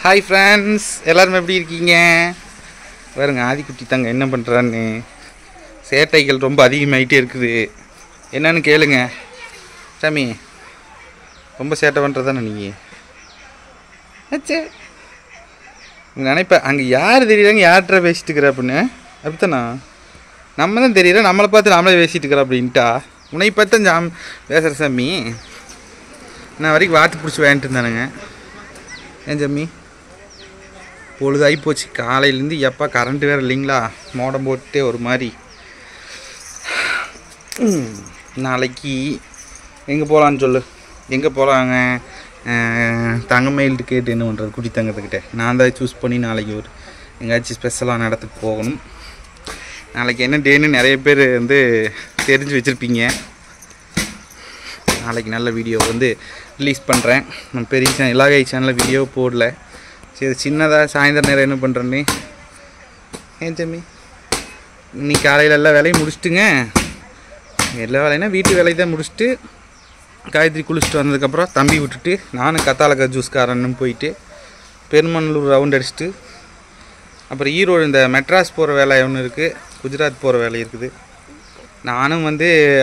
Hi friends, எல்லோரும் எப்படி இருக்கீங்க? பாருங்க ஆதிக்குட்டி தாங்க என்ன பண்ணுறான்னு. சேட்டைகள் ரொம்ப அதிகமாகிட்டே இருக்குது. என்னன்னு கேளுங்க சாமி. ரொம்ப சேட்டை பண்ணுறதானே நீங்கள்? ஆச்சே நினைப்பேன் அங்கே யார் தெரியுறாங்க, யார்கிட்ட பேசிட்டு இருக்கிற அப்படின்னு. அப்படித்தானா? நம்ம தான் தெரியல, நம்மளை பார்த்து நம்மளே பேசிகிட்டு இருக்கிற அப்படின்ட்டா. உன்னை பார்த்து தான் பேசுகிற சாமி. நான் வரைக்கும் வாத்து பிடிச்சி வாங்கிட்டு இருந்தானுங்க. ஏன் சாமி பொழுதாகி போச்சு காலையிலேருந்து. எப்போ கரண்ட்டு வேறு இல்லைங்களா, மோடம் போட்டு ஒரு மாதிரி. நாளைக்கு எங்கே போகலான்னு சொல்லு. எங்கே போகலாங்க? தங்கமயில்ட்டு கேட்டு என்ன பண்ணுறது, குட்டி தங்கத்துக்கிட்ட நான் தான் சூஸ் பண்ணி நாளைக்கு ஒரு எங்கேயாச்சும் ஸ்பெஷலான இடத்துக்கு போகணும். நாளைக்கு என்ன டேன்னு நிறைய பேர் தெரிஞ்சு வச்சுருப்பீங்க. நாளைக்கு நல்ல வீடியோ ரிலீஸ் பண்ணுறேன். நான் பெரிய இலாகை சேனலில் வீடியோ போடல. சரி, சின்னதாக சாயந்தரம் நேரம் என்ன பண்ணுறேன்னு. ஏன் தம்பி இன்னைக்கு காலையில் எல்லா வேலையும் முடிச்சுட்டுங்க. எல்லா வேலைன்னா வீட்டு வேலையை தான் முடிச்சுட்டு காயத்ரி குளிச்சுட்டு வந்ததுக்கப்புறம் தம்பி விட்டுட்டு நானும் கத்தாழை ஜூஸ்காரன்னு போயிட்டு பெருமநல்லூர் ரவுண்ட் அடிச்சுட்டு அப்புறம் ஈரோடு இந்த மெட்ராஸ் போகிற வேலை ஒன்று இருக்குது, குஜராத் போகிற வேலை இருக்குது. நானும்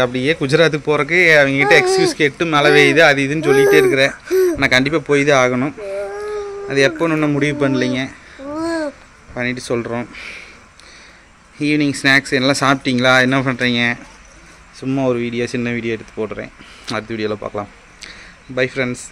அப்படியே குஜராத்துக்கு போகிறக்கு அவங்ககிட்ட எக்ஸ்கியூஸ் கேட்டு மழை பெய்யுது அது இதுன்னு சொல்லிகிட்டே இருக்கிறேன். நான் கண்டிப்பாக போய் தான் ஆகணும். அது எப்போன்னு ஒன்றும் முடிவு பண்ணலைங்க, பண்ணிவிட்டு சொல்கிறோம். ஈவினிங் ஸ்நாக்ஸ் எல்லாம் சாப்பிட்டீங்களா, என்ன பண்ணுறீங்க? சும்மா ஒரு வீடியோ, சின்ன வீடியோ எடுத்து போடுறேன். அடுத்த வீடியோவில் பார்க்கலாம். Bye friends.